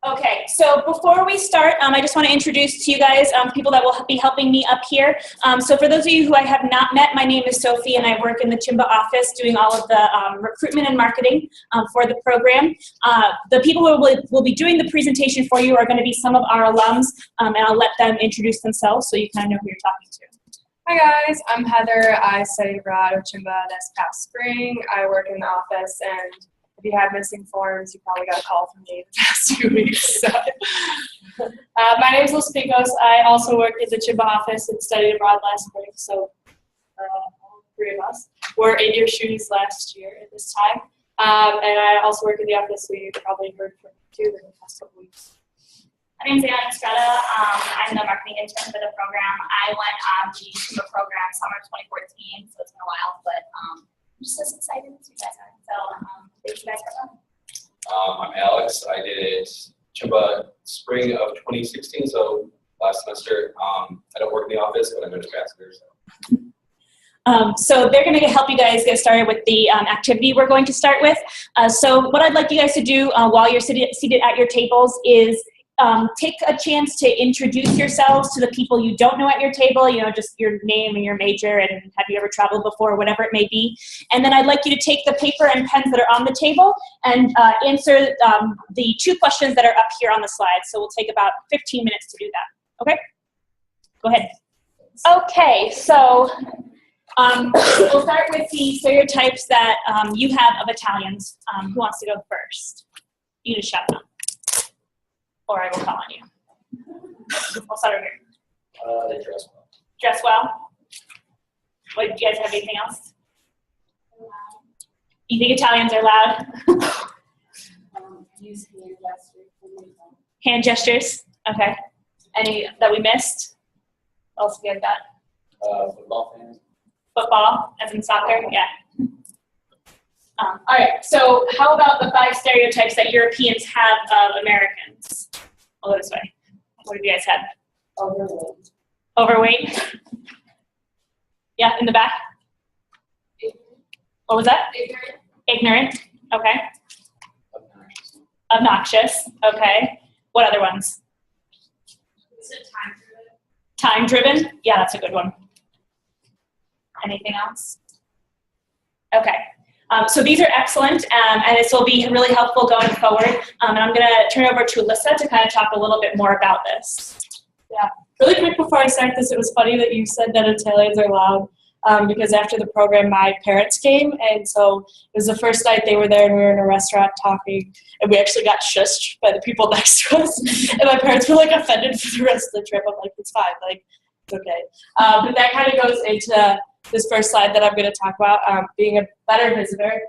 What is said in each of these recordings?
Okay, so before we start, I just want to introduce to you guys people that will be helping me up here. So for those of you who I have not met, my name is Sophie, and I work in the CIMBA office doing all of the recruitment and marketing for the program. The people who will be doing the presentation for you are going to be some of our alums, and I'll let them introduce themselves so you kind of know who you're talking to. Hi guys, I'm Heather. I studied abroad at CIMBA this past spring. I work in the office, and if you had missing forms, you probably got a call from me the past 2 weeks. So. My name is Los Picos. I also worked at the CIMBA office and studied abroad last spring, so all three of us were in your shoes last year at this time. And I also work in the office, so you probably heard from me too in the past couple weeks. My name's Anna Estrada. I'm the marketing intern for the program. I went on the CIMBA program summer 2014, so it's been a while, but I'm just as excited as you guys are. So thank you guys for coming. I'm Alex. I did it CIMBA spring of 2016, so last semester. I don't work in the office, but I'm an ambassador. So they're going to help you guys get started with the activity we're going to start with. So what I'd like you guys to do while you're seated at your tables is take a chance to introduce yourselves to the people you don't know at your table, you know, just your name and your major and have you ever traveled before, whatever it may be. And then I'd like you to take the paper and pens that are on the table and answer the 2 questions that are up here on the slide. So we'll take about 15 minutes to do that. Okay? Go ahead. Okay, so we'll start with the stereotypes that you have of Italians. Who wants to go first? You can just shout them out. Or I will call on you. We'll start over here. They dress well. Dress well. What, do you guys have anything else? You think Italians are loud? Use hand gestures. Hand gestures. Okay. Any that we missed? What else do we have got? Football fans. Football, as in soccer? Yeah. All right, so how about the 5 stereotypes that Europeans have of Americans? I'll go this way. What have you guys had? Overweight. Overweight? Yeah, in the back? Ignorant. What was that? Ignorant. Ignorant, okay. Obnoxious. Obnoxious, okay. What other ones? Is it time driven? Time-driven? Yeah, that's a good one. Anything else? Okay. So these are excellent, and this will be really helpful going forward. And I'm going to turn it over to Alyssa to kind of talk a little bit more about this. Yeah, really quick before I start this, it was funny that you said that Italians are loud, because after the program, my parents came, and so it was the first night they were there, and we were in a restaurant talking, and we actually got shushed by the people next to us, and my parents were like offended for the rest of the trip. I'm like, it's fine, like, it's okay. But that kind of goes into this first slide that I'm going to talk about, being a better visitor.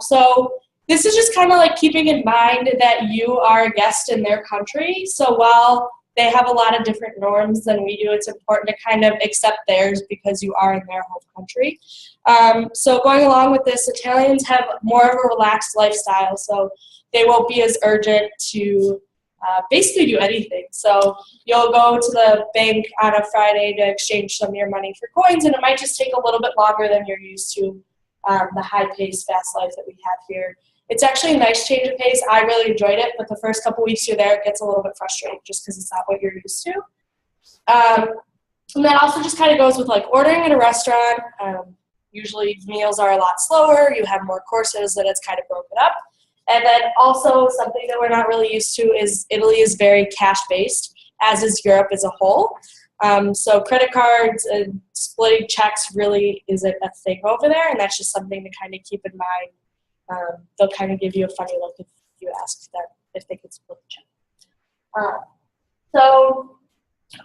So this is just kind of like keeping in mind that you are a guest in their country. So while they have a lot of different norms than we do, it's important to kind of accept theirs because you are in their home country. So going along with this, Italians have more of a relaxed lifestyle, so they won't be as urgent to basically do anything. So you'll go to the bank on a Friday to exchange some of your money for coins, and it might just take a little bit longer than you're used to, the high-paced, fast life that we have here. It's actually a nice change of pace. I really enjoyed it, but the first couple weeks you're there, it gets a little bit frustrating just because it's not what you're used to. And that also just kind of goes with like ordering at a restaurant. Usually meals are a lot slower. You have more courses, that it's kind of broken up. And then also something that we're not really used to is Italy is very cash-based, as is Europe as a whole. So credit cards and splitting checks really isn't a thing over there, and that's just something to kind of keep in mind. They'll kind of give you a funny look if you ask them if they could split the check. So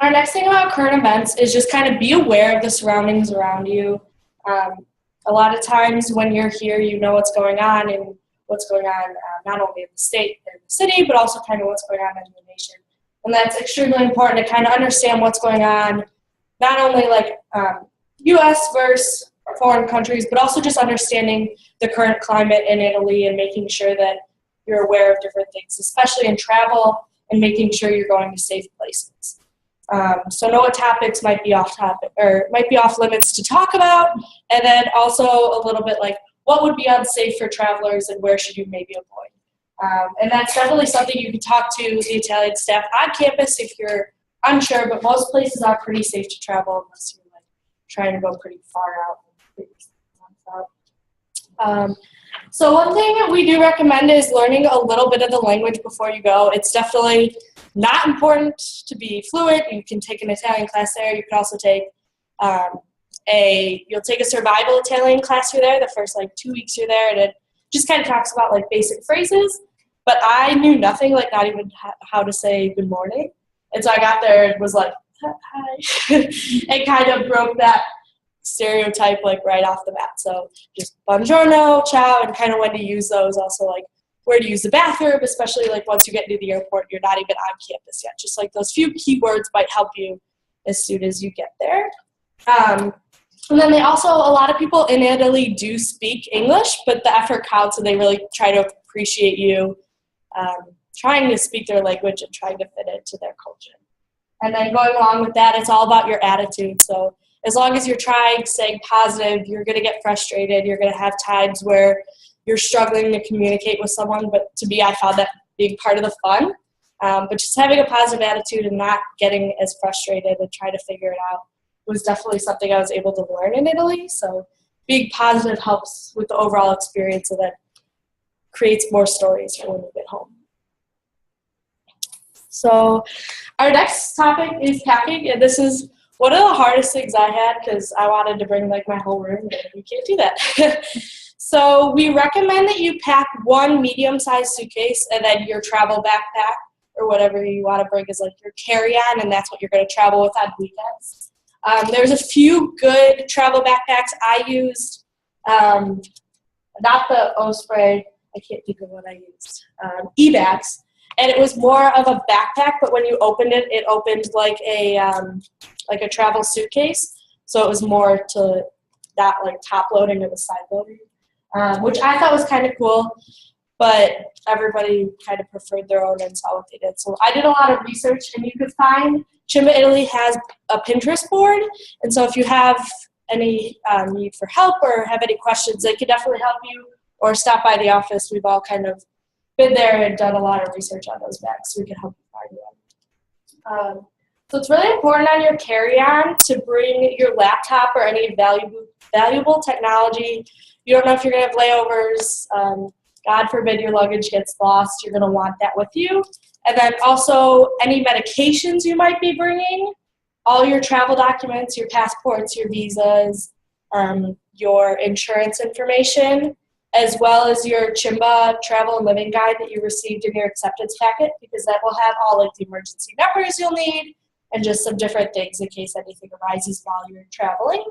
our next thing about current events is just kind of be aware of the surroundings around you. A lot of times when you're here, you know what's going on and what's going on not only in the state and the city, but also kind of what's going on in the nation. And that's extremely important to kind of understand what's going on, not only like U.S. versus foreign countries, but also just understanding the current climate in Italy and making sure that you're aware of different things, especially in travel, and making sure you're going to safe places. So know what topics might be off topic or might be off limits to talk about, and then also a little bit like what would be unsafe for travelers and where should you maybe avoid. And that's definitely something you can talk to the Italian staff on campus if you're unsure, but most places are pretty safe to travel unless you're like trying to go pretty far out. So one thing that we do recommend is learning a little bit of the language before you go. It's definitely not important to be fluent. You can take an Italian class there. You can also take you'll take a survival Italian class through there the first like 2 weeks you're there, and it just kind of talks about like basic phrases. But I knew nothing, like not even how to say good morning. And so I got there and was like, hi. It kind of broke that stereotype like right off the bat. So just buongiorno, ciao, and kind of when to use those. Also like where to use the bathroom, especially like once you get into the airport, you're not even on campus yet. Just like those few keywords might help you as soon as you get there. And then a lot of people in Italy do speak English, but the effort counts and they really try to appreciate you trying to speak their language and trying to fit into their culture. And then going along with that, it's all about your attitude. So as long as you're trying, staying positive, you're going to get frustrated. You're going to have times where you're struggling to communicate with someone, but to me, I found that being part of the fun. But just having a positive attitude and not getting as frustrated and trying to figure it out was definitely something I was able to learn in Italy. So being positive helps with the overall experience and then creates more stories for when you get home. So our next topic is packing, and this is one of the hardest things I had because I wanted to bring like my whole room, and we can't do that. So we recommend that you pack one medium-sized suitcase and then your travel backpack or whatever you want to bring is like your carry-on, and that's what you're going to travel with on weekends. There's a few good travel backpacks. I used, not the Osprey, I can't think of what I used, eBags. And it was more of a backpack, but when you opened it, it opened like a travel suitcase. So it was more to not like top loading or the side loading, which I thought was kind of cool. But everybody kind of preferred their own and saw what they did. So I did a lot of research, and you could find CIMBA Italy has a Pinterest board. And so if you have any need for help or have any questions, they could definitely help you, or stop by the office. We've all kind of been there and done a lot of research on those bags, so we can help you find one. So it's really important on your carry-on to bring your laptop or any valuable technology. You don't know if you're going to have layovers. God forbid your luggage gets lost. You're going to want that with you. And then also any medications you might be bringing, all your travel documents, your passports, your visas, your insurance information, as well as your CIMBA travel and living guide that you received in your acceptance packet, because that will have all of the emergency numbers you'll need and just some different things in case anything arises while you're traveling.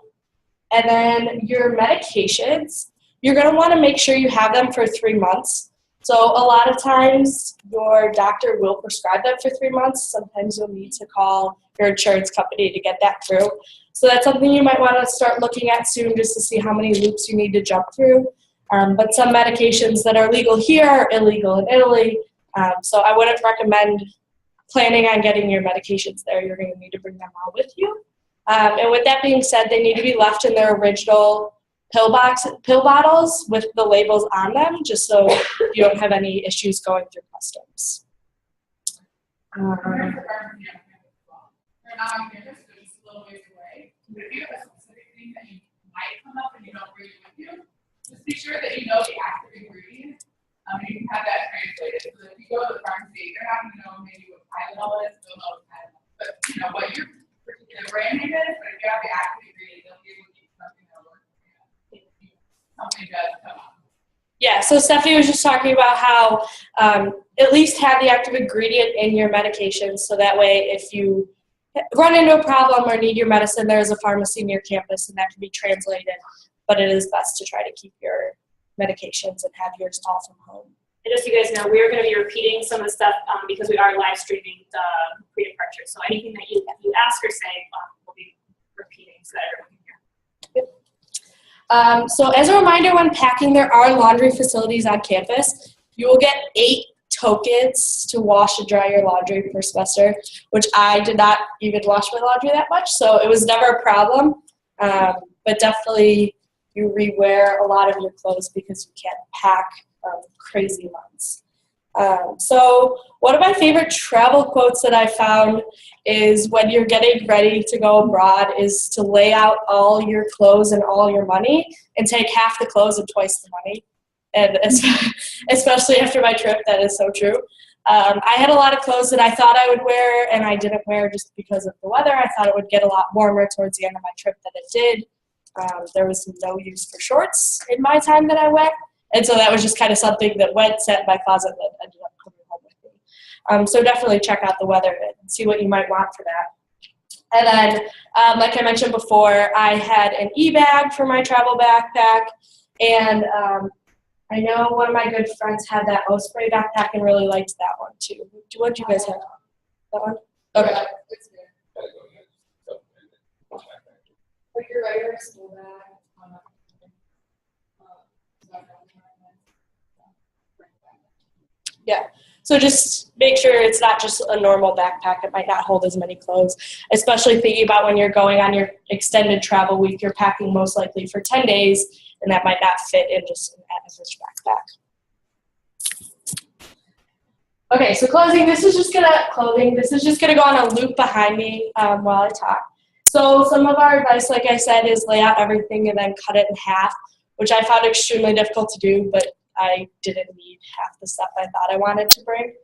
And then your medications, you're going to want to make sure you have them for 3 months. So a lot of times your doctor will prescribe them for 3 months. Sometimes you'll need to call your insurance company to get that through. So that's something you might want to start looking at soon, just to see how many loops you need to jump through. But some medications that are legal here are illegal in Italy. So I wouldn't recommend planning on getting your medications there. You're going to need to bring them all with you. And with that being said, they need to be left in their original pill bottles with the labels on them, just so you don't have any issues going through customs. They're not on campus, but it's a little ways away. But if you have a specific thing that you might come up and you don't bring it with you, just be sure that you know the active ingredient. You can have that translated. So if you go to the pharmacy, they're not going to know maybe what Tylenol is, they'll know what Tylenol is. But you know what your particular brand name is, but if you have the active ingredient, they'll be able to give you something that works. Something does come up. Yeah, so Stephanie was just talking about how at least have the active ingredient in your medication, so that way if you run into a problem or need your medicine, there is a pharmacy near campus and that can be translated. But it is best to try to keep your medications and have yours all from home. And just so you guys know, we are going to be repeating some of the stuff because we are live streaming the pre-departure. So anything that you ask or say, we'll be repeating so that everyone can hear. So as a reminder, when packing, there are laundry facilities on campus. You will get 8 tokens to wash and dry your laundry per semester, which I did not even wash my laundry that much, so it was never a problem. But definitely you rewear a lot of your clothes because you can't pack crazy amounts. So one of my favorite travel quotes that I found is when you're getting ready to go abroad is to lay out all your clothes and all your money and take half the clothes and twice the money. And especially after my trip, that is so true. I had a lot of clothes that I thought I would wear and I didn't wear just because of the weather. I thought it would get a lot warmer towards the end of my trip than it did. There was no use for shorts in my time that I went. And so that was just kind of something that sat in my closet that ended up coming home with me. So definitely check out the weather and see what you might want for that. And then, like I mentioned before, I had an e-bag for my travel backpack. And I know one of my good friends had that Osprey backpack and really liked that one too. What do you guys have? That one? Okay. Like your regular school bag. Yeah. So just make sure it's not just a normal backpack. It might not hold as many clothes, especially thinking about when you're going on your extended travel week. You're packing most likely for 10 days, and that might not fit in just an average backpack. Okay, so clothing. This is just gonna go on a loop behind me while I talk. So some of our advice, like I said, is lay out everything and then cut it in half, which I found extremely difficult to do, but I didn't need half the stuff I thought I wanted to bring.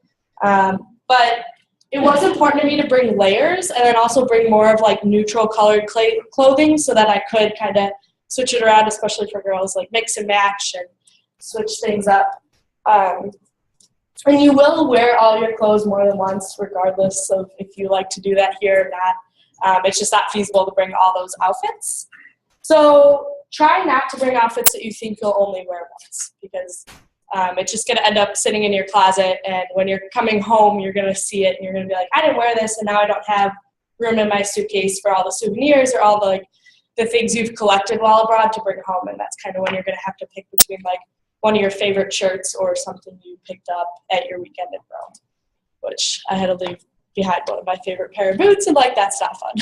But it was important to me to bring layers and then also bring more of like neutral colored clothing so that I could kind of switch it around, especially for girls, like mix and match and switch things up. And you will wear all your clothes more than once, regardless of if you like to do that here or not. It's just not feasible to bring all those outfits. So try not to bring outfits that you think you'll only wear once, because it's just going to end up sitting in your closet, and when you're coming home, you're going to see it, and you're going to be like, I didn't wear this, and now I don't have room in my suitcase for all the souvenirs or all the things you've collected while abroad to bring home, and that's kind of when you're going to have to pick between like one of your favorite shirts or something you picked up at your weekend in Rome, which I had to leave behind one of my favorite pair of boots, and like that's not fun.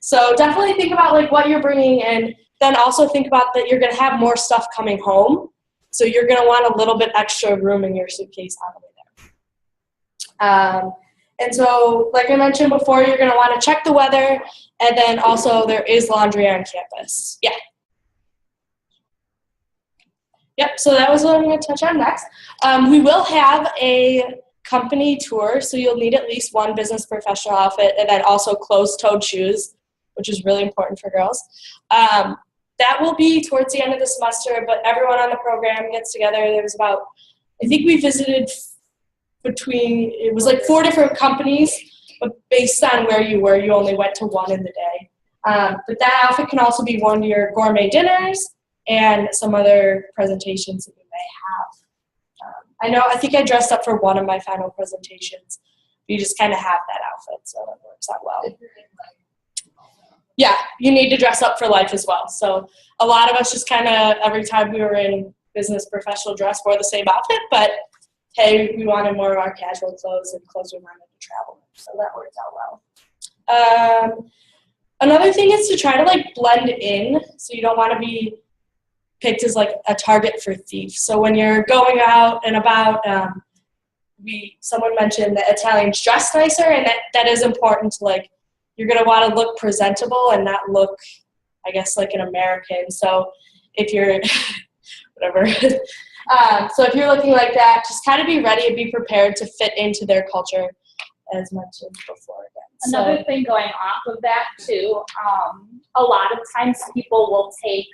So definitely think about like what you're bringing, and then also think about that you're going to have more stuff coming home, so you're going to want a little bit extra room in your suitcase on the way there. And so like I mentioned before, you're going to want to check the weather, and then also there is laundry on campus. Yep, so that was what I'm going to touch on next. We will have a company tour, so you'll need at least one business professional outfit and then also closed-toed shoes, which is really important for girls. That will be towards the end of the semester, but everyone on the program gets together. There was about, I think we visited it was like 4 different companies, but based on where you were, you only went to one in the day. But that outfit can also be worn to your gourmet dinners and some other presentations that you may have. I think I dressed up for one of my final presentations. You just kind of have that outfit, so it works out well. Yeah, you need to dress up for life as well. So a lot of us just kind of, every time we were in business professional dress, wore the same outfit, but hey, we wanted more of our casual clothes and clothes we wanted to travel in, so that worked out well. Another thing is to try to like blend in, so you don't want to be picked as like a target for thieves. So when you're going out and about, someone mentioned that Italians dress nicer, and that is important to like, you're going to want to look presentable and not look, I guess, like an American. So if you're, whatever. So if you're looking like that, just kind of be ready and be prepared to fit into their culture, as mentioned before. Another thing going off of that too, a lot of times people will take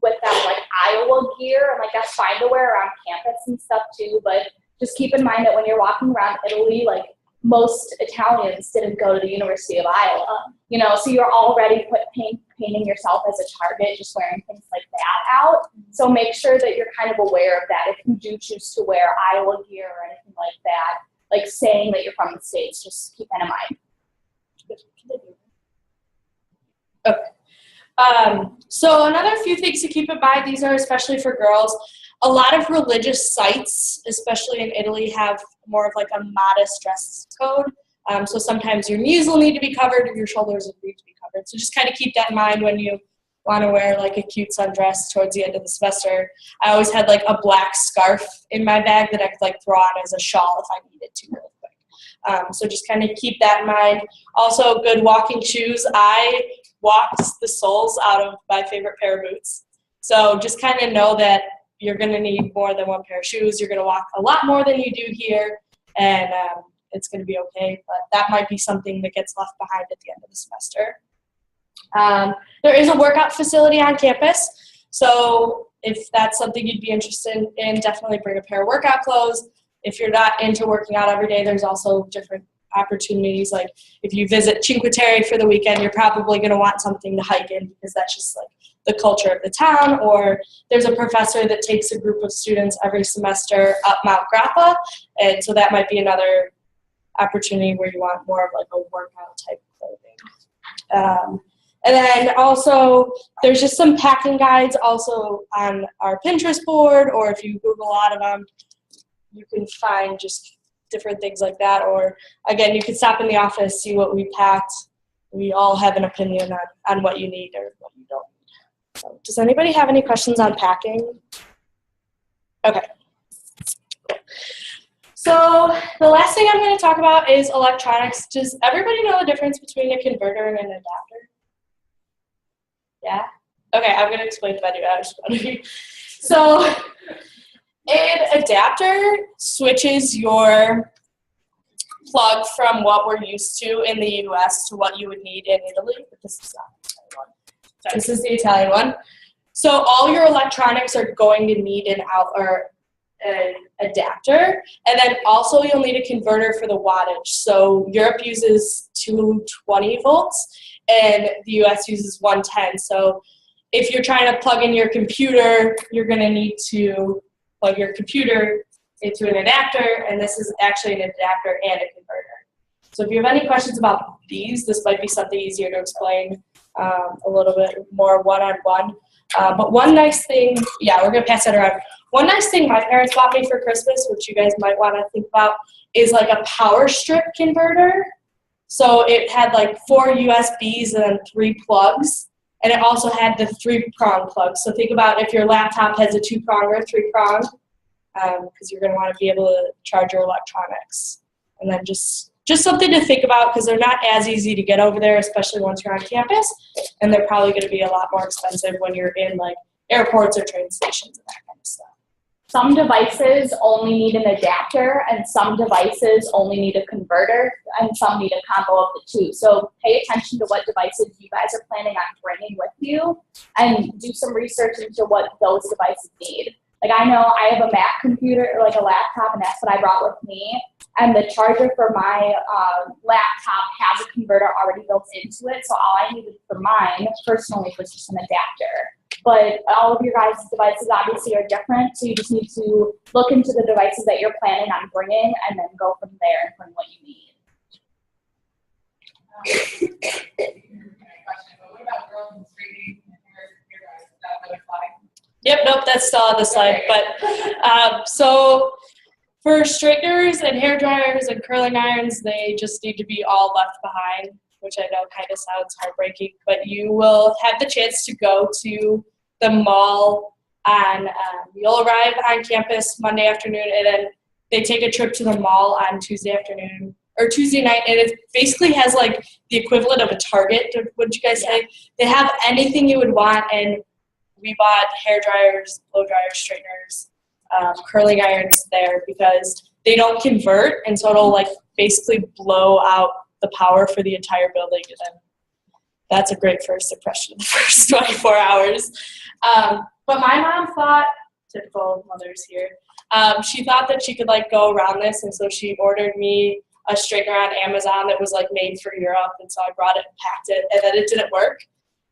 with them like Iowa gear, and like that's fine to wear around campus and stuff too, but just keep in mind that when you're walking around Italy, like most Italians didn't go to the University of Iowa, so you're already painting yourself as a target just wearing things like that out. So make sure that you're kind of aware of that. If you do choose to wear Iowa gear or anything like that, like saying that you're from the States, just keep that in mind. Okay. So another few things to keep in mind, these are especially for girls. A lot of religious sites, especially in Italy, have more of like a modest dress code. So sometimes your knees will need to be covered or your shoulders will need to be covered. So just kind of keep that in mind when you want to wear like a cute sundress towards the end of the semester, I always had like a black scarf in my bag that I could like throw on as a shawl if I needed to real quick. So just kind of keep that in mind. Also, good walking shoes. I walked the soles out of my favorite pair of boots. So just kind of know that you're going to need more than one pair of shoes. You're going to walk a lot more than you do here, and it's going to be okay. But that might be something that gets left behind at the end of the semester. There is a workout facility on campus, so if that's something you'd be interested in, definitely bring a pair of workout clothes. If you're not into working out every day, there's also different opportunities. Like if you visit Cinque Terre for the weekend, you're probably going to want something to hike in because that's just like the culture of the town. Or there's a professor that takes a group of students every semester up Mount Grappa, and so that might be another opportunity where you want more of like a workout type clothing. And then also, there's just some packing guides also on our Pinterest board, or if you Google a lot of them, you can find just different things like that. Or, again, you can stop in the office, see what we packed. We all have an opinion on what you need or what you don't need. So, does anybody have any questions on packing? Okay. So the last thing I'm going to talk about is electronics. Does everybody know the difference between a converter and an adapter? Yeah? Okay, I'm going to explain if I do that. So an adapter switches your plug from what we're used to in the US to what you would need in Italy. But this is not the Italian one. This is the Italian one. So all your electronics are going to need an adapter, and then also you'll need a converter for the wattage. So Europe uses 220 volts, and the US uses 110. So if you're trying to plug in your computer, you're going to need to plug your computer into an adapter, and this is actually an adapter and a converter. So if you have any questions about these, this might be something easier to explain a little bit more one-on-one. But one nice thing, yeah, we're going to pass that around. One nice thing my parents bought me for Christmas, which you guys might want to think about, is like a power strip converter. So it had like 4 USBs and then 3 plugs, and it also had the 3-prong plug. So think about if your laptop has a 2-prong or a 3-prong, because you're going to want to be able to charge your electronics. And then just something to think about, because they're not as easy to get over there, especially once you're on campus, and they're probably going to be a lot more expensive when you're in like airports or train stations and that kind of stuff. Some devices only need an adapter, and some devices only need a converter, and some need a combo of the two. So pay attention to what devices you guys are planning on bringing with you, and do some research into what those devices need. Like I know I have a Mac computer, or like a laptop, and that's what I brought with me. And the charger for my laptop has a converter already built into it, so all I needed for mine personally was just an adapter. But all of your guys' devices obviously are different, so you just need to look into the devices that you're planning on bringing and then go from there and bring what you need. What about girls in straightening and hair guys? Is that another slide? Yep, nope, that's still on the slide. But so for straighteners and hair dryers and curling irons, they just need to be all left behind, which I know kind of sounds heartbreaking, but you will have the chance to go to the mall on, you'll arrive on campus Monday afternoon, and then they take a trip to the mall on Tuesday afternoon, or Tuesday night, and it basically has like the equivalent of a Target, wouldn't you guys say? They have anything you would want, and we bought hair dryers, blow dryers, straighteners, curling irons there because they don't convert, and so it'll like basically blow out the power for the entire building, and then that's a great first impression of the first 24 hours. But my mom thought, typical mothers here, she thought that she could like go around this, and so she ordered me a straightener on Amazon that was like made for Europe, and so I brought it and packed it, and then it didn't work.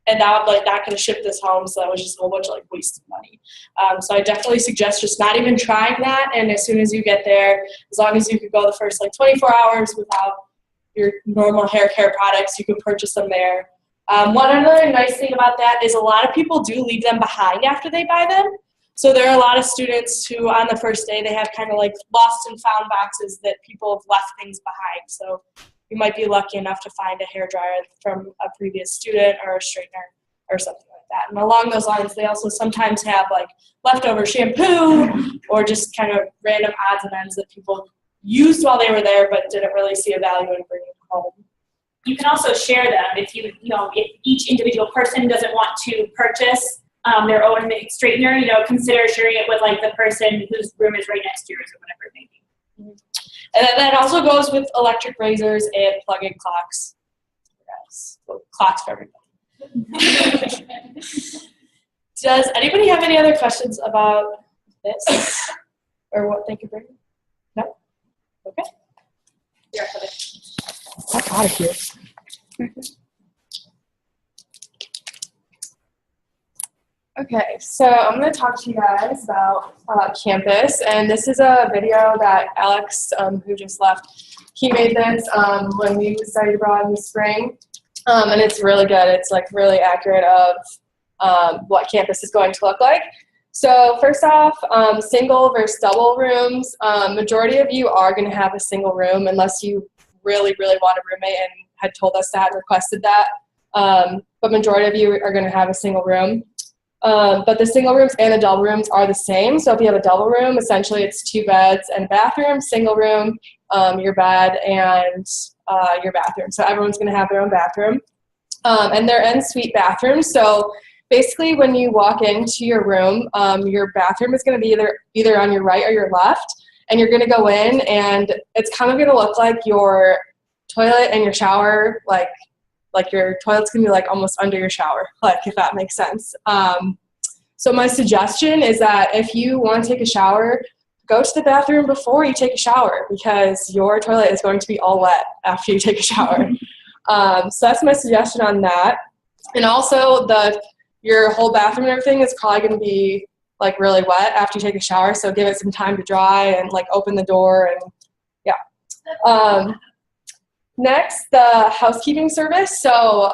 And now I'm like not going to ship this home, so that was just a whole bunch of like wasted money. So I definitely suggest just not even trying that, and as soon as you get there, as long as you could go the first like 24 hours without your normal hair care products, you can purchase them there. One other nice thing about that is a lot of people do leave them behind after they buy them. So there are a lot of students who on the first day, they have kind of like lost and found boxes that people have left things behind. So you might be lucky enough to find a hair dryer from a previous student or a straightener or something like that. And along those lines, they also sometimes have like leftover shampoo or just kind of random odds and ends that people used while they were there but didn't really see a value in bringing home. You can also share them if if each individual person doesn't want to purchase their own straightener, consider sharing it with like the person whose room is right next to yours or whatever it may be. And that also goes with electric razors and plug-in clocks. Yes, well, clocks for everybody. Does anybody have any other questions about this or what they could bring? No? Okay. Yeah, Get out of here. Okay, so I'm going to talk to you guys about campus, and this is a video that Alex, who just left, he made this when we studied abroad in the spring, and it's really good. It's like really accurate of what campus is going to look like. So first off, single versus double rooms. Majority of you are going to have a single room unless you really, really want a roommate and had told us that, requested that. But majority of you are going to have a single room. But the single rooms and the double rooms are the same. So if you have a double room, essentially it's 2 beds and bathroom. Single room, your bed and your bathroom. So everyone's going to have their own bathroom. And they're en suite bathrooms. So basically when you walk into your room, your bathroom is going to be either on your right or your left. And you're going to go in and it's kind of going to look like your toilet and your shower, like your toilet's gonna be like almost under your shower, like if that makes sense. So my suggestion is that if you want to take a shower, go to the bathroom before you take a shower because your toilet is going to be all wet after you take a shower. So that's my suggestion on that. And also your whole bathroom and everything is probably gonna be like really wet after you take a shower. So give it some time to dry and like open the door and yeah. Next, the housekeeping service. So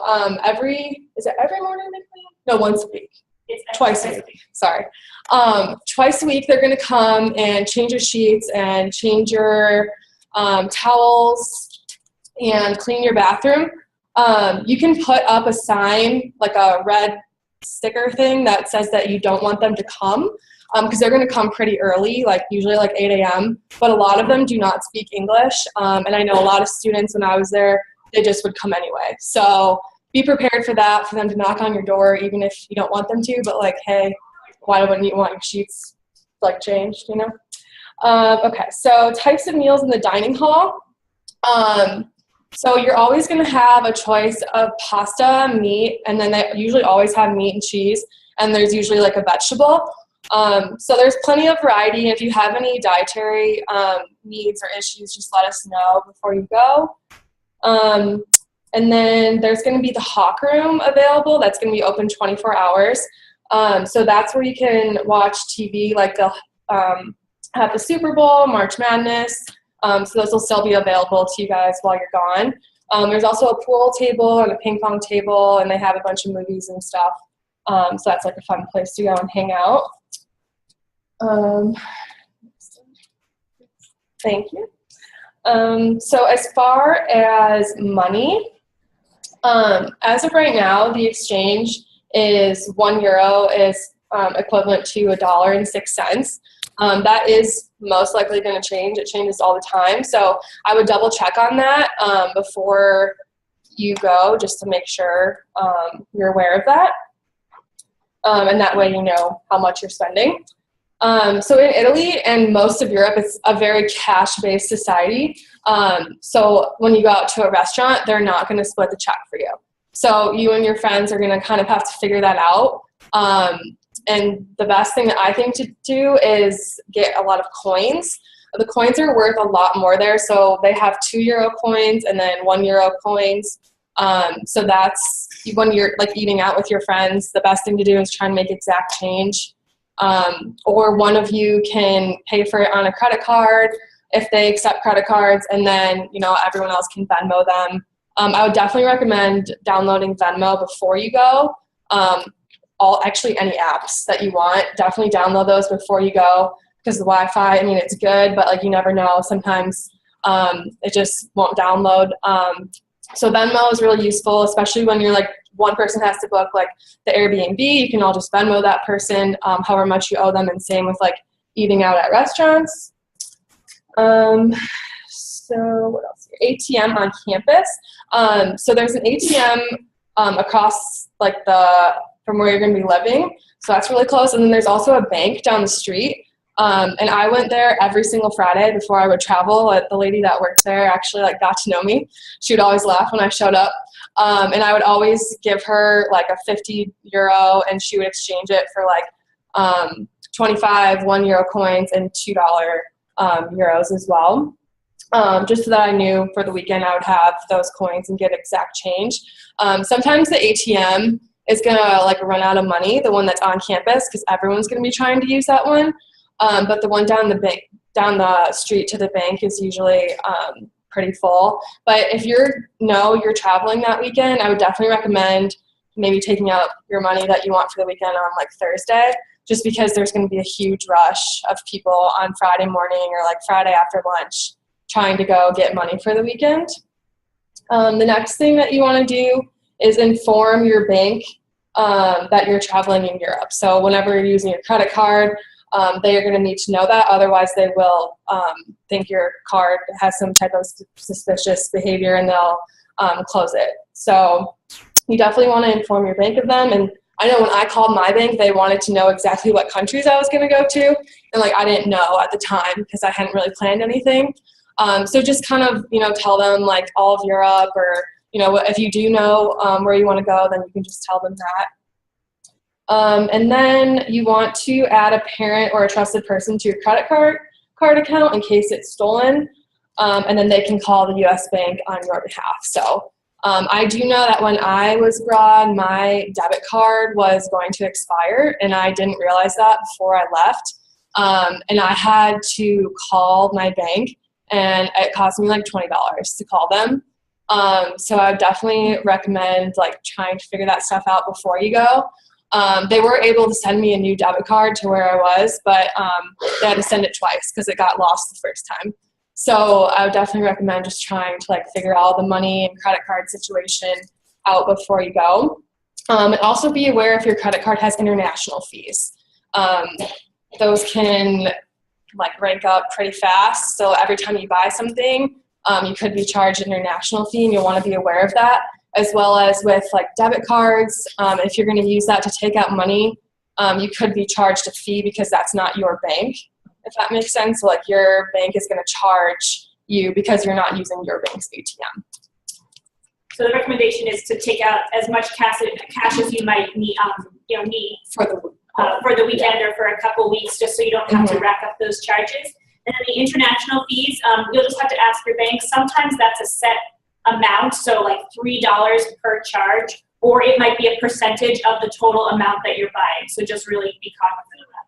is it every morning they clean? No, once a week. It's twice a week. Sorry. Twice a week they're going to come and change your sheets and change your towels and clean your bathroom. You can put up a sign, like a red sticker thing that says that you don't want them to come. Because they're going to come pretty early, like usually like 8 a.m., but a lot of them do not speak English, and I know a lot of students when I was there, they just would come anyway. So be prepared for that, for them to knock on your door, even if you don't want them to, but like, hey, why wouldn't you want your sheets like changed, Okay, so types of meals in the dining hall. So you're always going to have a choice of pasta, meat, and then they usually always have meat and cheese, and there's usually like a vegetable. So there's plenty of variety. If you have any dietary needs or issues, just let us know before you go. And then there's going to be the Hawk Room available. That's going to be open 24 hours. So that's where you can watch TV, like they'll have the Super Bowl, March Madness. So those will still be available to you guys while you're gone. There's also a pool table and a ping pong table, and they have a bunch of movies and stuff. So that's like a fun place to go and hang out. Thank you. So as far as money, as of right now, the exchange is €1 is equivalent to $1.06. That is most likely going to change. It changes all the time. So I would double check on that before you go, just to make sure you're aware of that. And that way you know how much you're spending. So in Italy and most of Europe, it's a very cash-based society. So when you go out to a restaurant, they're not going to split the check for you. So you and your friends are going to kind of have to figure that out. And the best thing that I think to do is get a lot of coins. The coins are worth a lot more there. So they have €2 coins and then €1 coins. So that's when you're like eating out with your friends, the best thing to do is try and make exact change. Or one of you can pay for it on a credit card if they accept credit cards, and then everyone else can Venmo them. I would definitely recommend downloading Venmo before you go. Actually any apps that you want, definitely download those before you go, because the Wi-Fi, I mean, it's good, but like you never know, sometimes it just won't download. So Venmo is really useful, especially when you're like one person has to book like the Airbnb, you can all just Venmo that person however much you owe them, and same with like eating out at restaurants. So what else here? ATM on campus. So there's an ATM across like from where you're going to be living. So that's really close. And then there's also a bank down the street. And I went there every single Friday before I would travel. The lady that worked there actually like got to know me. She would always laugh when I showed up. And I would always give her like a €50 and she would exchange it for like 25 €1 coins and $2 euros as well. Just so that I knew for the weekend I would have those coins and get exact change. Sometimes the ATM is gonna like run out of money, the one that's on campus, because everyone's gonna be trying to use that one. But the one down the street to the bank is usually pretty full. But if you're traveling that weekend, I would definitely recommend maybe taking out your money that you want for the weekend on like Thursday, just because there's going to be a huge rush of people on Friday morning or like Friday after lunch trying to go get money for the weekend. The next thing that you want to do is inform your bank that you're traveling in Europe. So whenever you're using your credit card, they are going to need to know that. Otherwise, they will think your card has some type of suspicious behavior and they'll close it. So you definitely want to inform your bank of them. And I know when I called my bank, they wanted to know exactly what countries I was going to go to. And like I didn't know at the time because I hadn't really planned anything. So just kind of, tell them like all of Europe, or, if you do know where you want to go, then you can just tell them that. And then you want to add a parent or a trusted person to your credit card account in case it's stolen. And then they can call the U.S. bank on your behalf. So I do know that when I was abroad, my debit card was going to expire, and I didn't realize that before I left. And I had to call my bank, and it cost me like $20 to call them. So I would definitely recommend like trying to figure that stuff out before you go. They were able to send me a new debit card to where I was, but they had to send it twice because it got lost the first time. So I would definitely recommend just trying to like figure all the money and credit card situation out before you go. And also be aware if your credit card has international fees. Those can like rank up pretty fast. So every time you buy something, you could be charged an international fee, and you'll want to be aware of that, as well as with like debit cards. If you're going to use that to take out money, you could be charged a fee because that's not your bank, if that makes sense. So like your bank is going to charge you because you're not using your bank's ATM. So the recommendation is to take out as much cash as you might need, need for the weekend or for a couple weeks, just so you don't have to rack up those charges. And then the international fees, you'll just have to ask your bank. Sometimes that's a set amount, so like $3 per charge, or it might be a percentage of the total amount that you're buying. So just really be cognizant of that.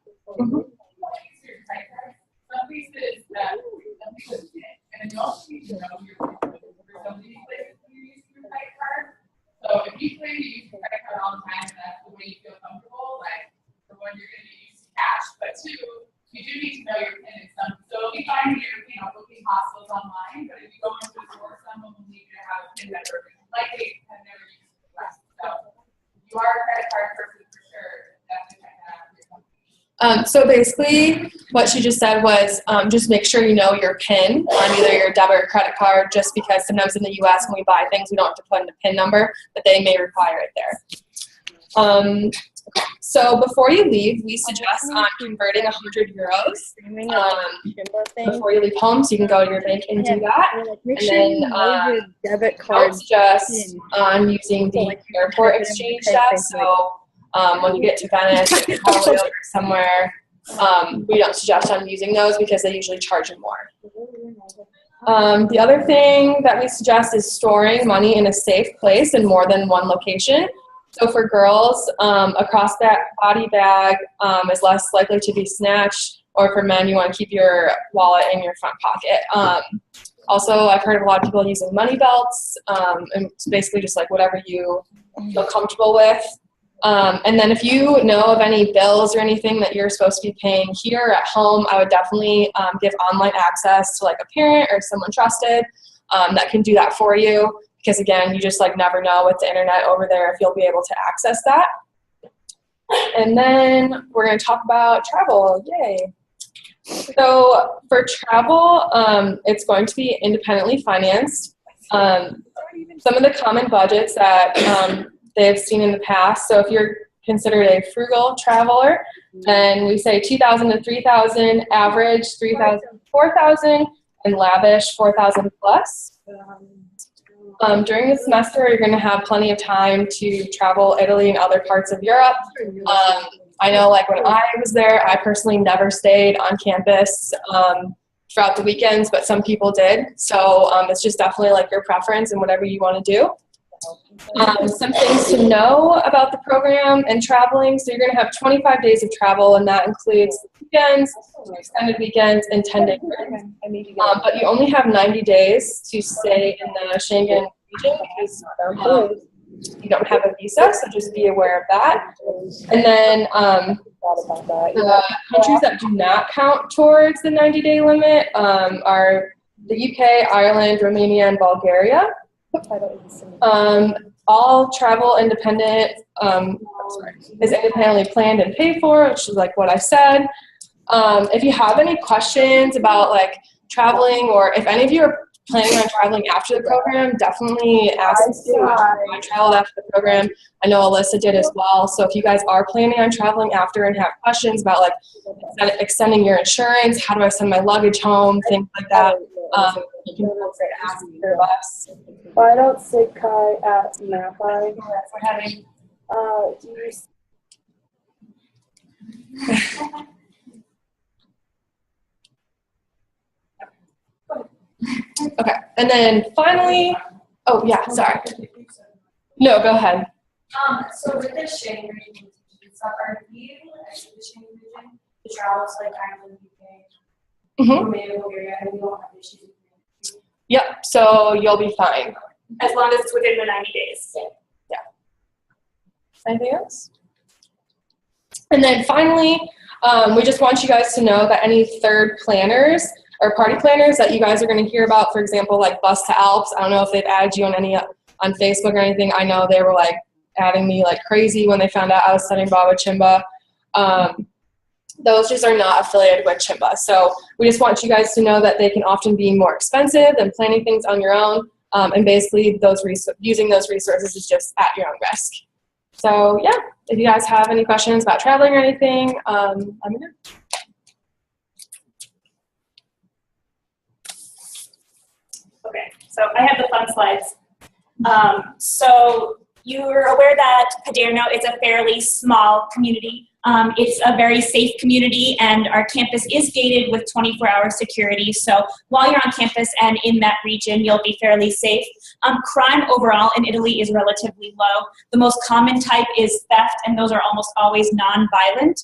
Some places that and you also need to know your for some of these places you use your credit card. So if you plan to use your credit card all the time and that's the way you feel comfortable, like for one, you're going to use cash, but two, you do need to know your PIN and some. So if you find you're booking hostels online, but if you go into a store, someone will need you to have a PIN number likely have never used it before. So if you are a credit card person for sure, definitely check that out for your company. So basically what she just said was just make sure you know your PIN on either your debit or credit card, just because sometimes in the US when we buy things we don't have to put in a PIN number, but they may require it there. So before you leave, we suggest converting €100 before you leave home, so you can go to your bank and do that. Make And sure then you know your debit I card. would suggest using the airport exchange desk. So when you get to Venice or somewhere, we don't suggest using those because they usually charge you more. The other thing that we suggest is storing money in a safe place in more than one location. So for girls, a crossbody bag is less likely to be snatched, or for men, you want to keep your wallet in your front pocket. Also, I've heard of a lot of people using money belts, and it's basically just like whatever you feel comfortable with. And then if you know of any bills or anything that you're supposed to be paying here or at home, I would definitely give online access to like a parent or someone trusted that can do that for you, because again, you just like never know with the internet over there if you'll be able to access that. And then we're going to talk about travel. Yay. So for travel, it's going to be independently financed. Some of the common budgets that they've seen in the past. So if you're considered a frugal traveler, then we say 2,000 to 3,000, average 3,000 to 4,000, and lavish 4,000 plus. During the semester, you're going to have plenty of time to travel Italy and other parts of Europe. I know, like, when I was there, I personally never stayed on campus throughout the weekends, but some people did. So it's just definitely, like, your preference and whatever you want to do. Some things to know about the program and traveling. So you're going to have 25 days of travel, and that includes weekends, extended weekends, and 10-day breaks. But you only have 90 days to stay in the Schengen region because you don't have a visa, so just be aware of that. And then the countries that do not count towards the 90-day limit are the UK, Ireland, Romania, and Bulgaria. All travel independent is independently planned and paid for, which is like what I said. If you have any questions about like traveling, or if any of you are planning on traveling after the program, definitely ask me. I traveled after the program. I know Alyssa did as well. So if you guys are planning on traveling after and have questions about like extending your insurance, how do I send my luggage home, things like that, you can feel free to ask either of us. Why don't say Kai at Mappi? For having Do you okay, and then finally, oh yeah, sorry. No, go ahead. So with the Schengen region, are you actually the Schengen region to travel to like Ireland, UK, Romania, Bulgaria, and you don't have issues with it? Yep, so you'll be fine. As long as it's within the 90 days. Yeah. Anything else? And then finally, we just want you guys to know that any third planners or party planners that you guys are going to hear about, for example, like Bus to Alps, I don't know if they've added you on any on Facebook or anything. I know they were like adding me like crazy when they found out I was studying abroad with CIMBA. Those just are not affiliated with CIMBA. So we just want you guys to know that they can often be more expensive than planning things on your own. And basically using those resources is just at your own risk. So yeah, if you guys have any questions about traveling or anything, let me know. Okay, so I have the fun slides. So you're aware that Paderno is a fairly small community. It's a very safe community, and our campus is gated with 24-hour security. So while you're on campus and in that region, you'll be fairly safe. Crime overall in Italy is relatively low. The most common type is theft, and those are almost always non-violent.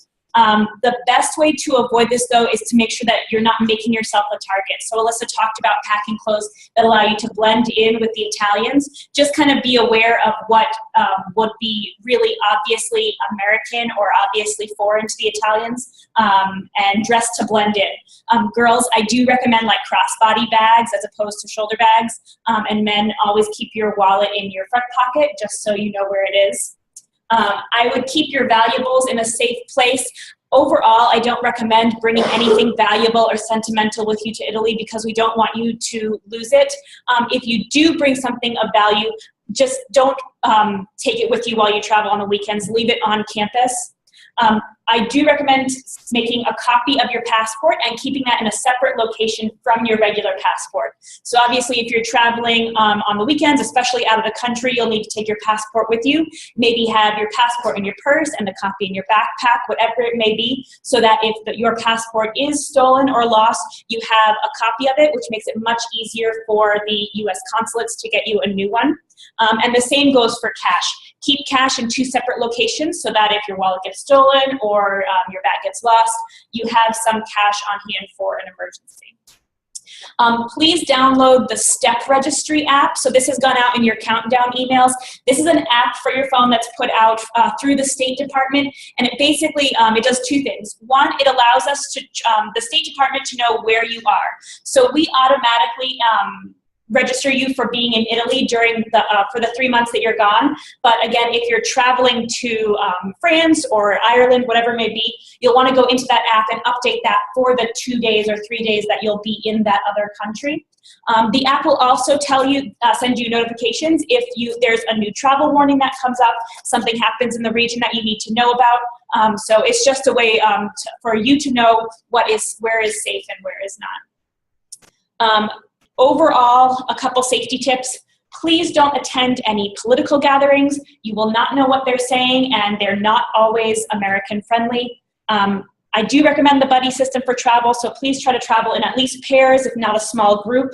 The best way to avoid this, though, is to make sure that you're not making yourself a target. So Alyssa talked about packing clothes that allow you to blend in with the Italians. Just kind of be aware of what would be really obviously American or obviously foreign to the Italians, and dress to blend in. Girls, I do recommend like crossbody bags as opposed to shoulder bags, and men, always keep your wallet in your front pocket just so you know where it is. I would keep your valuables in a safe place. Overall, I don't recommend bringing anything valuable or sentimental with you to Italy because we don't want you to lose it. If you do bring something of value, just don't take it with you while you travel on the weekends. Leave it on campus. I do recommend making a copy of your passport and keeping that in a separate location from your regular passport. So obviously if you're traveling on the weekends, especially out of the country, you'll need to take your passport with you. Maybe have your passport in your purse and the copy in your backpack, whatever it may be, so that if your passport is stolen or lost, you have a copy of it, which makes it much easier for the U.S. consulates to get you a new one. And the same goes for cash. Keep cash in 2 separate locations so that if your wallet gets stolen or your bag gets lost, you have some cash on hand for an emergency. Please download the STEP registry app. So this has gone out in your countdown emails. This is an app for your phone that's put out through the State Department, and it basically, it does 2 things. One, it allows us to, the State Department to know where you are. So we automatically register you for being in Italy during the for the 3 months that you're gone. But again, if you're traveling to France or Ireland, whatever it may be, you'll want to go into that app and update that for the 2 days or 3 days that you'll be in that other country. The app will also tell you, send you notifications if there's a new travel warning that comes up, something happens in the region that you need to know about. So it's just a way for you to know where is safe and where is not. Overall, a couple safety tips. Please don't attend any political gatherings. You will not know what they're saying, and they're not always American friendly. I do recommend the buddy system for travel, so please try to travel in at least pairs, if not a small group.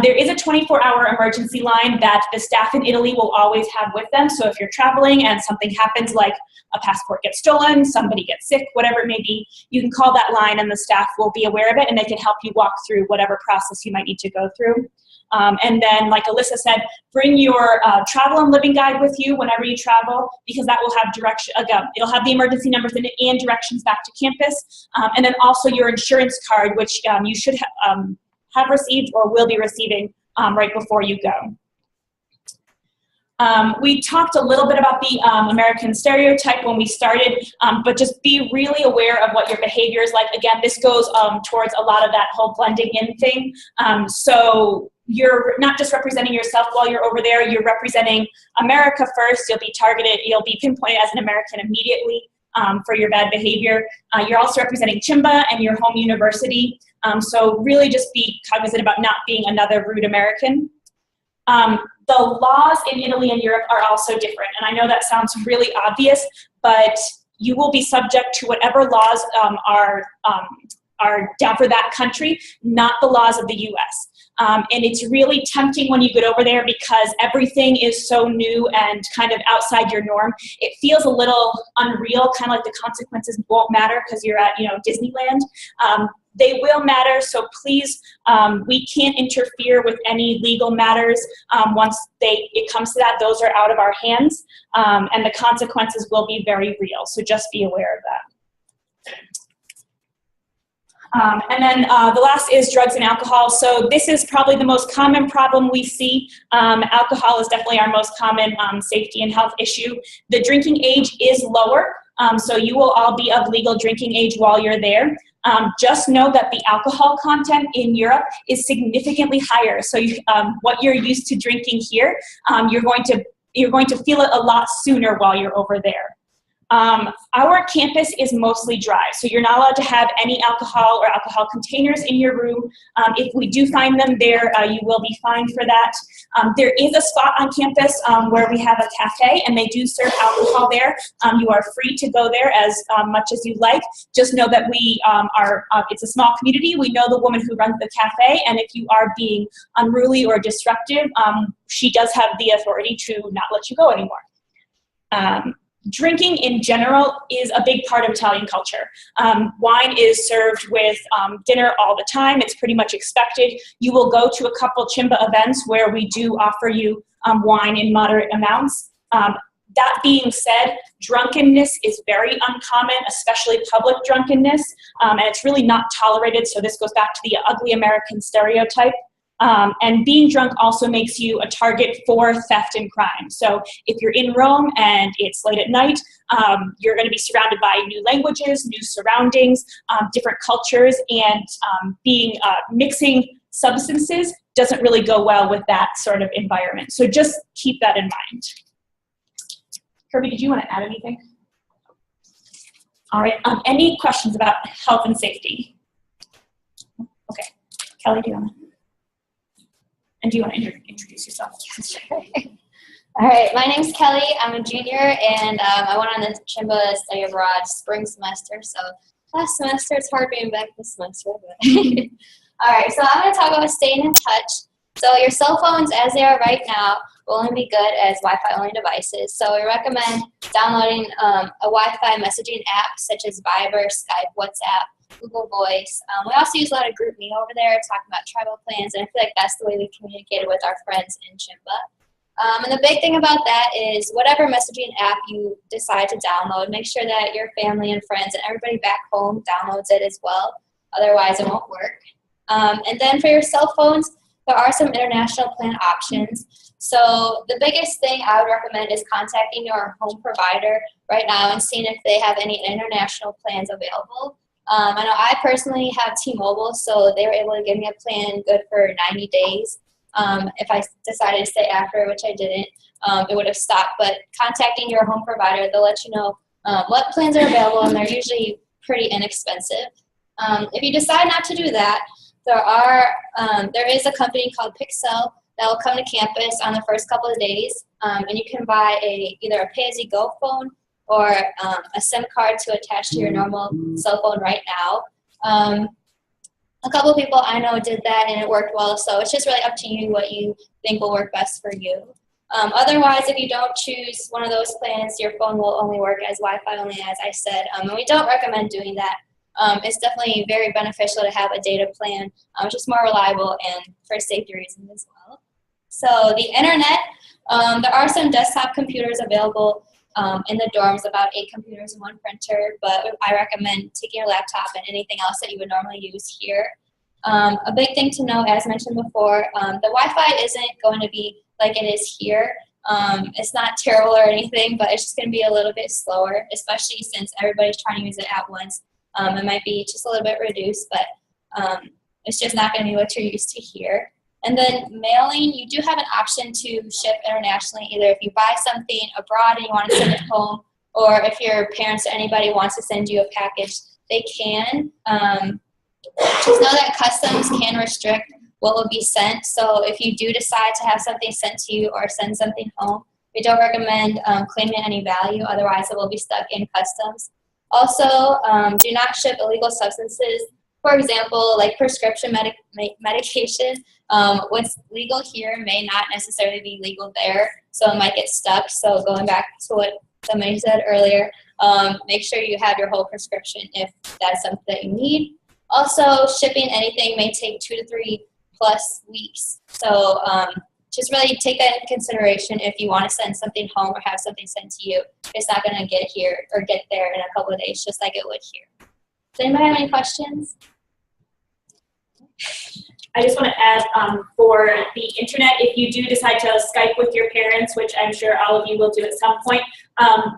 There is a 24-hour emergency line that the staff in Italy will always have with them, so if you're traveling and something happens, like a passport gets stolen, somebody gets sick, whatever it may be, you can call that line and the staff will be aware of it and they can help you walk through whatever process you might need to go through. And then, like Alyssa said, bring your travel and living guide with you whenever you travel, because that will have direction. Again, it'll have the emergency numbers in it and directions back to campus. And then also your insurance card, which you should have received or will be receiving right before you go. We talked a little bit about the American stereotype when we started, but just be really aware of what your behavior is like. Again, this goes towards a lot of that whole blending in thing. So you're not just representing yourself while you're over there, you're representing America first. You'll be targeted, you'll be pinpointed as an American immediately for your bad behavior. You're also representing CIMBA and your home university. So really just be cognizant about not being another rude American. The laws in Italy and Europe are also different. And I know that sounds really obvious, but you will be subject to whatever laws are down for that country, not the laws of the US. And it's really tempting when you get over there because everything is so new and kind of outside your norm. It feels a little unreal, kind of like the consequences won't matter because you're at, Disneyland. They will matter, so please, we can't interfere with any legal matters. Once it comes to that, those are out of our hands, and the consequences will be very real, so just be aware of that. And then the last is drugs and alcohol. So this is probably the most common problem we see. Alcohol is definitely our most common safety and health issue. The drinking age is lower, so you will all be of legal drinking age while you're there. Just know that the alcohol content in Europe is significantly higher. So what you're used to drinking here, you're going to feel it a lot sooner while you're over there. Our campus is mostly dry, so you're not allowed to have any alcohol or alcohol containers in your room. If we do find them there, you will be fined for that. There is a spot on campus where we have a cafe, and they do serve alcohol there. You are free to go there as much as you like. Just know that we it's a small community. We know the woman who runs the cafe, and if you are being unruly or disruptive, she does have the authority to not let you go anymore. Drinking in general is a big part of Italian culture. Wine is served with dinner all the time. It's pretty much expected. You will go to a couple CIMBA events where we do offer you wine in moderate amounts. That being said, drunkenness is very uncommon, especially public drunkenness, and it's really not tolerated, so this goes back to the ugly American stereotype. And being drunk also makes you a target for theft and crime. So if you're in Rome and it's late at night, you're going to be surrounded by new languages, new surroundings, different cultures, and mixing substances doesn't really go well with that sort of environment. So just keep that in mind. Kirby, did you want to add anything? All right, any questions about health and safety? Okay, Kelly, do you want to? And do you want to introduce yourself? All right, my name's Kelly. I'm a junior, and I went on the CIMBA study abroad spring semester. So last semester, it's hard being back this semester. But all right, so I'm going to talk about staying in touch. So your cell phones, as they are right now, will only be good as Wi-Fi only devices. So we recommend downloading a Wi-Fi messaging app such as Viber, Skype, WhatsApp, Google Voice. We also use a lot of GroupMe over there, talking about travel plans, and I feel like that's the way we communicated with our friends in CIMBA. And the big thing about that is whatever messaging app you decide to download, make sure that your family and friends and everybody back home downloads it as well. Otherwise, it won't work. And then for your cell phones, there are some international plan options. So the biggest thing I would recommend is contacting your home provider right now and seeing if they have any international plans available. I know I personally have T-Mobile, so they were able to give me a plan good for 90 days. If I decided to stay after, which I didn't, it would have stopped. But contacting your home provider, they'll let you know what plans are available, and they're usually pretty inexpensive. If you decide not to do that, there is a company called Pixel that will come to campus on the first couple of days, and you can buy either a pay-as-you-go phone or a SIM card to attach to your normal cell phone right now. A couple people I know did that and it worked well, so it's just really up to you what you think will work best for you. Otherwise, if you don't choose one of those plans, your phone will only work as Wi-Fi only, as I said, and we don't recommend doing that. It's definitely very beneficial to have a data plan, which is more reliable and for safety reasons as well. So the internet, there are some desktop computers available in the dorms, about 8 computers and 1 printer, but I recommend taking your laptop and anything else that you would normally use here. A big thing to know, as mentioned before, the Wi-Fi isn't going to be like it is here. It's not terrible or anything, but it's just going to be a little bit slower, especially since everybody's trying to use it at once. It might be just a little bit reduced, but it's just not going to be what you're used to here. And then mailing, you do have an option to ship internationally, either if you buy something abroad and you want to send it home, or if your parents or anybody wants to send you a package, they can. Just know that customs can restrict what will be sent. So if you do decide to have something sent to you or send something home, we don't recommend claiming any value, otherwise it will be stuck in customs. Also, do not ship illegal substances. For example, like prescription medication, what's legal here may not necessarily be legal there, so it might get stuck. So going back to what somebody said earlier, make sure you have your whole prescription if that's something that you need. Also, shipping anything may take 2 to 3 plus weeks. So just really take that into consideration if you want to send something home or have something sent to you. It's not going to get here or get there in a couple of days, just like it would here. Does anybody have any questions? I just want to add for the internet, if you do decide to Skype with your parents, which I'm sure all of you will do at some point,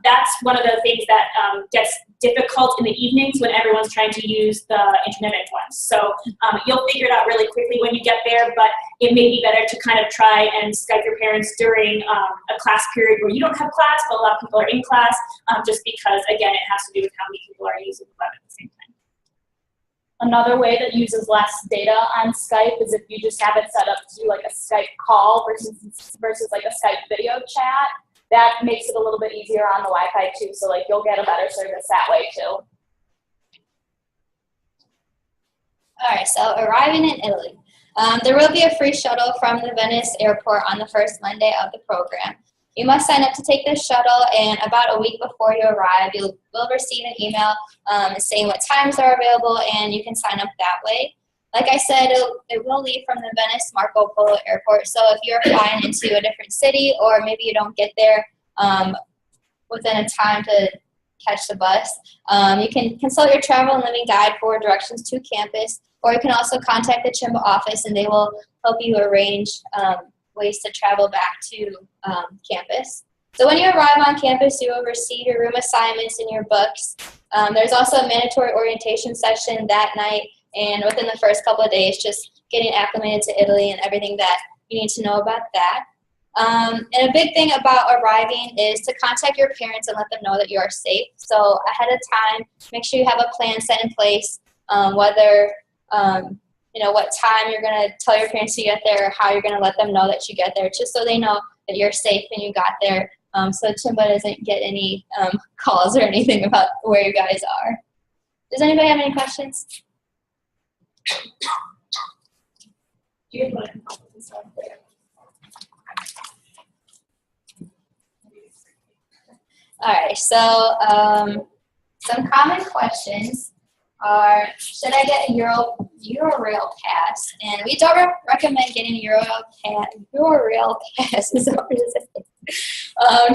that's one of the things that gets difficult in the evenings when everyone's trying to use the internet at once. So you'll figure it out really quickly when you get there, but it may be better to kind of try and Skype your parents during a class period where you don't have class, but a lot of people are in class, just because, again, it has to do with how many people are using the web at the same time. Another way that uses less data on Skype is if you just have it set up to do like a Skype call versus like a Skype video chat. That makes it a little bit easier on the Wi-Fi too, so like you'll get a better service that way too. All right, so arriving in Italy. There will be a free shuttle from the Venice airport on the first Monday of the program. You must sign up to take this shuttle, and about a week before you arrive, you will receive an email saying what times are available, and you can sign up that way. Like I said, it will leave from the Venice Marco Polo Airport, so if you're flying into a different city or maybe you don't get there within a time to catch the bus, you can consult your travel and living guide for directions to campus, or you can also contact the CIMBA office and they will help you arrange ways to travel back to campus. So when you arrive on campus, you will receive your room assignments and your books. There's also a mandatory orientation session that night, and within the first couple of days, just getting acclimated to Italy and everything that you need to know about that. And a big thing about arriving is to contact your parents and let them know that you are safe. So ahead of time, make sure you have a plan set in place, whether you know, what time you're going to tell your parents to get there, or how you're going to let them know that you get there, just so they know that you're safe and you got there, so CIMBA doesn't get any calls or anything about where you guys are. Does anybody have any questions? All right, so some common questions are, should I get a Eurail pass? And we don't recommend getting a Eurail pass,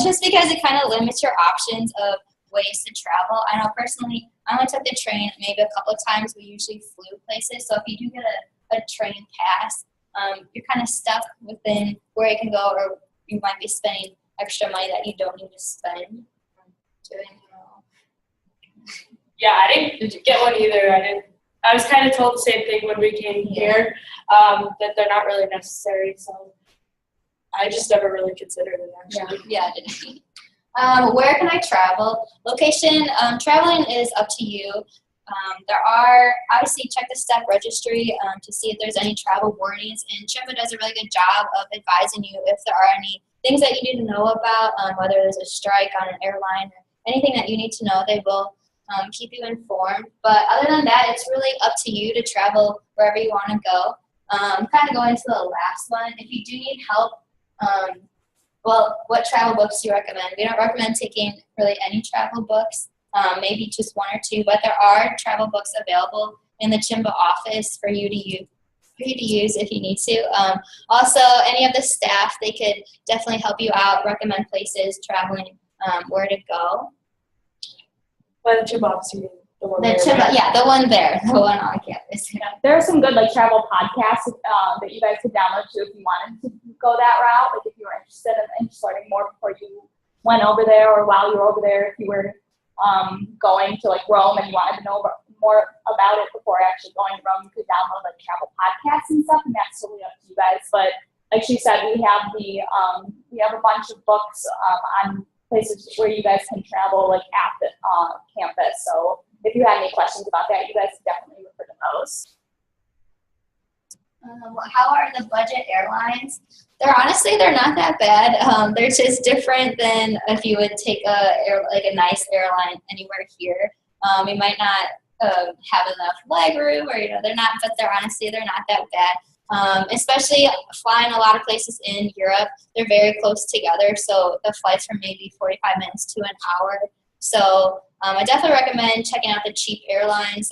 just because it kind of limits your options of ways to travel. I know personally, I only took the train maybe a couple of times. We usually flew places, so if you do get a train pass, you're kind of stuck within where you can go, or you might be spending extra money that you don't need to spend doing. Yeah, I didn't get one either. I was kind of told the same thing when we came here, that they're not really necessary. So I just never really considered it actually. Yeah, I didn't. Where can I travel? Location, traveling is up to you. There are, obviously, check the STEP registry to see if there's any travel warnings, and CIMBA does a really good job of advising you if there are any things that you need to know about, whether there's a strike on an airline or anything that you need to know. They will keep you informed. But other than that, it's really up to you to travel wherever you want to go. Kind of going to the last one, if you do need help, well, what travel books do you recommend? We don't recommend taking really any travel books, maybe just one or two, but there are travel books available in the CIMBA office for you to use if you need to. Also, any of the staff, they could definitely help you out, recommend places, traveling, where to go. By the CIMBA office, you mean the one The there, CIMBA, right? yeah, the one there, the one on campus. There are some good like travel podcasts that you guys could download too if you wanted to go that route. Like if you were interested in learning more before you went over there, or while you were over there, if you were going to like Rome and you wanted to know more about it before actually going to Rome, you could download like travel podcasts and stuff, and that's totally up to you guys. But like she said, we have a bunch of books on places where you guys can travel like at the campus. So if you had any questions about that, you guys could definitely refer to those. How are the budget airlines? They're not that bad. They're just different than if you would take a nice airline anywhere here. You might not have enough leg room, or they're not that bad. Especially flying a lot of places in Europe, they're very close together, so the flights are maybe 45 minutes to an hour. So I definitely recommend checking out the cheap airlines.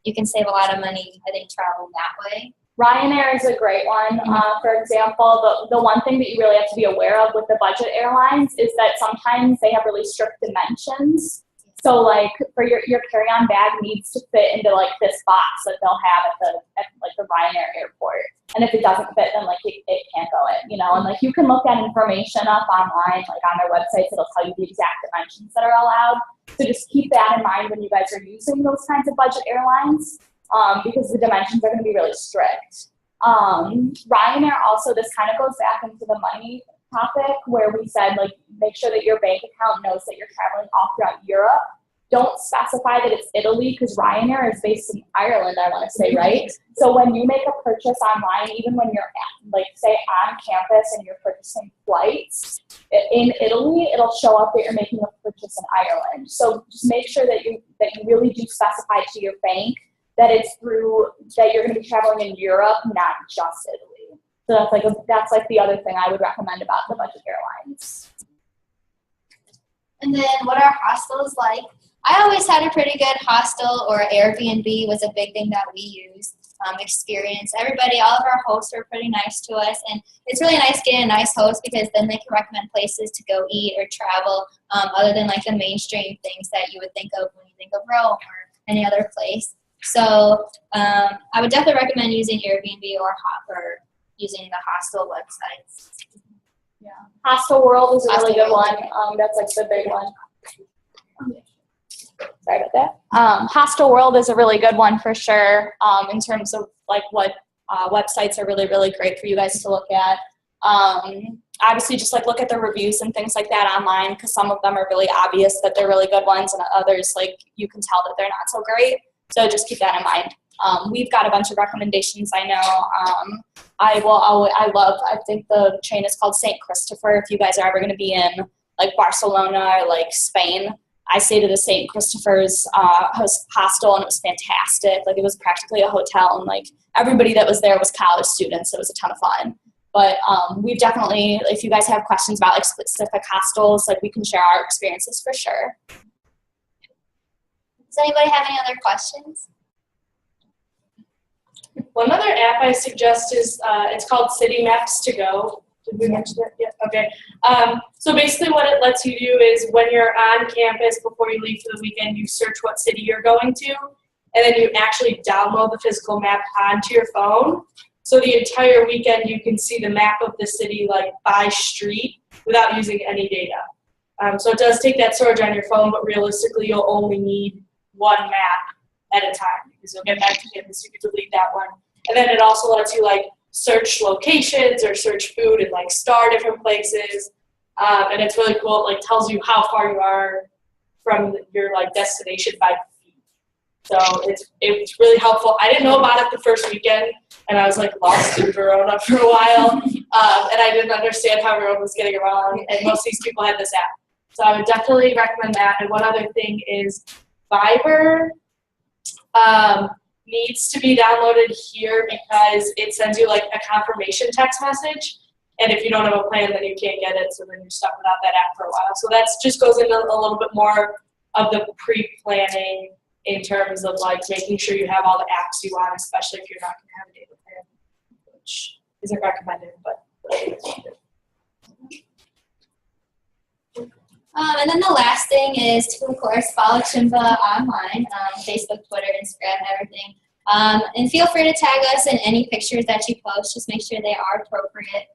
You can save a lot of money, I think, traveling that way. Ryanair is a great one. For example, the one thing that you really have to be aware of with the budget airlines is that sometimes they have really strict dimensions. So like for your carry-on bag needs to fit into like this box that they'll have at the Ryanair airport. And if it doesn't fit, then like it can't go in, And like you can look that information up online, like on their websites, it'll tell you the exact dimensions that are allowed. So just keep that in mind when you guys are using those kinds of budget airlines, because the dimensions are going to be really strict. Ryanair also, this kind of goes back into the money topic where we said like make sure that your bank account knows that you're traveling all throughout Europe. Don't specify that it's Italy, because Ryanair is based in Ireland, I want to say, right? So when you make a purchase online, even when you're at, like say on campus and you're purchasing flights in Italy, it'll show up that you're making a purchase in Ireland. So just make sure that you really do specify to your bank that it's that you're going to be traveling in Europe, not just Italy. So that's like the other thing I would recommend about the budget airlines. And then what are hostels like? I always had a pretty good hostel, or Airbnb was a big thing that we used. Experience. All of our hosts are pretty nice to us, and it's really nice getting a nice host because then they can recommend places to go eat or travel, other than like the mainstream things that you would think of when you think of Rome or any other place. So I would definitely recommend using Airbnb or using the hostel websites. Yeah, Hostel World is a really good one. That's like the big one. Sorry about that. Hostel World is a really good one for sure, in terms of like what websites are really, really great for you guys to look at. Obviously, just like look at the reviews and things like that online, because some of them are really obvious that they're really good ones, and others like you can tell that they're not so great. So just keep that in mind. We've got a bunch of recommendations. I know. I think the chain is called St. Christopher. If you guys are ever going to be in like Barcelona or like Spain, I stayed at the St. Christopher's hostel, and it was fantastic. Like it was practically a hotel, and like everybody that was there was college students. It was a ton of fun. But we've definitely, if you guys have questions about like specific hostels, like we can share our experiences for sure. Does anybody have any other questions? One other app I suggest is it's called City Maps to Go. Did we mention that? Yeah. Okay. So basically what it lets you do is when you're on campus before you leave for the weekend, you search what city you're going to, and then you actually download the physical map onto your phone. So the entire weekend you can see the map of the city like by street without using any data. So it does take that storage on your phone, but realistically you'll only need one map at a time because you'll get back to campus, you can delete that one. And then it also lets you like search locations or search food and like star different places. And it's really cool. It like tells you how far you are from your like destination by feet. So it's really helpful. I didn't know about it the first weekend, and I was like lost in Verona for a while, and I didn't understand how everyone was getting around. And most of these people had this app, so I would definitely recommend that. And one other thing is Viber needs to be downloaded here because it sends you like a confirmation text message. And if you don't have a plan, then you can't get it, so then you're stuck without that app for a while. So that just goes into a little bit more of the pre-planning in terms of like making sure you have all the apps you want, especially if you're not going to have a daily plan, which isn't recommended, but. And then the last thing is to, of course, follow CIMBA online, Facebook, Twitter, Instagram, everything. And feel free to tag us in any pictures that you post. Just make sure they are appropriate.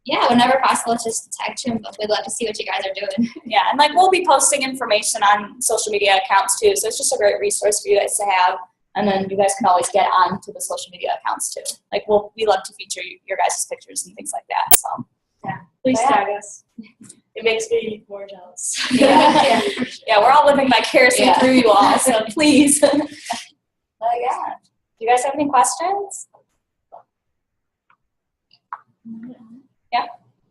Yeah, whenever possible, just tag CIMBA. We'd love to see what you guys are doing. Yeah, and like we'll be posting information on social media accounts too, so it's just a great resource for you guys to have. And then you guys can always get on to the social media accounts too. Like we love to feature your guys' pictures and things like that. So yeah, please tag us. It makes me more jealous. Yeah, we're all living vicariously through you all, so please. Yeah. Do you guys have any questions? Yeah.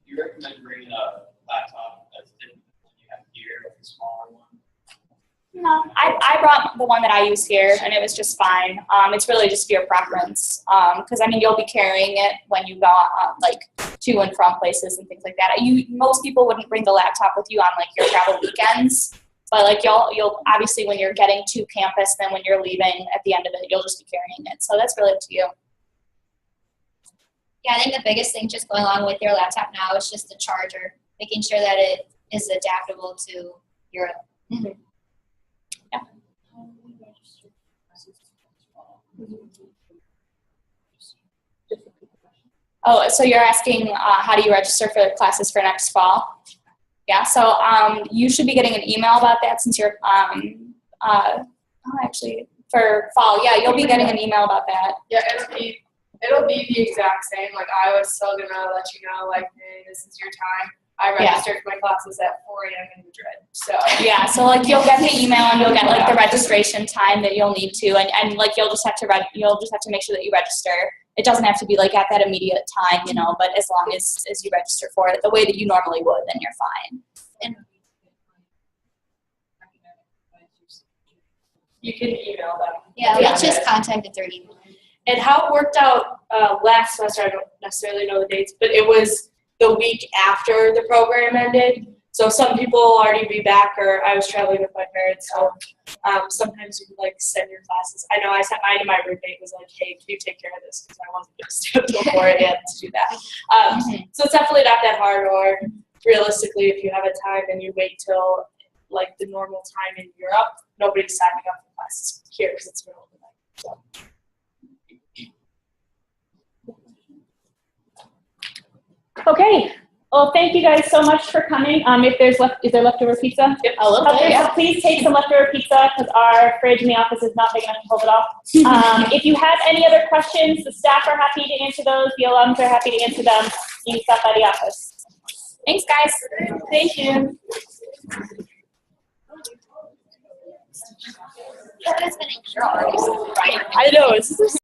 Do you recommend bringing a laptop that's different than you have here, like a smaller one? No, I brought the one that I use here, and it was just fine. It's really just your preference, because I mean you'll be carrying it when you go like to and from places and things like that. Most people wouldn't bring the laptop with you on like your travel weekends, but like you'll obviously when you're getting to campus, then when you're leaving at the end of it, you'll just be carrying it. So that's really up to you. Yeah, I think the biggest thing just going along with your laptop now is just the charger, making sure that it is adaptable to Europe. Mm-hmm. Yeah. Oh, so you're asking how do you register for the classes for next fall? Yeah, so you should be getting an email about that since you're actually for fall. Yeah, you'll be getting an email about that. Yeah, it'll be the exact same. Like I was still gonna let you know, like, hey, this is your time. I registered for my classes at 4 a.m. in Madrid. So yeah, so like you'll get the email and you'll get like the registration time that you'll need to, and like you'll just have to make sure that you register. It doesn't have to be like at that immediate time, you know, but as long as you register for it the way that you normally would, then you're fine. And you can email them. yeah, let's just contact it through email. And how it worked out last semester, I don't necessarily know the dates, but it was the week after the program ended. So some people will already be back, or I was traveling with my parents, so sometimes you can like send your classes. I know I sent mine to my roommate, was like, hey, can you take care of this? Because I wasn't going to stay up till 4 a.m. to do that. So it's definitely not that hard, or realistically, if you have a time and you wait till like the normal time in Europe, nobody's signing up for classes here because it's middle of the night. So. Okay. Well, thank you guys so much for coming. If there's is there leftover pizza? Yep. Okay, so please take some leftover pizza because our fridge in the office is not big enough to hold it all. If you have any other questions, the staff are happy to answer those. The alums are happy to answer them. You can stop by the office. Thanks, guys. Thank you. It's been a year already, right? I know. It's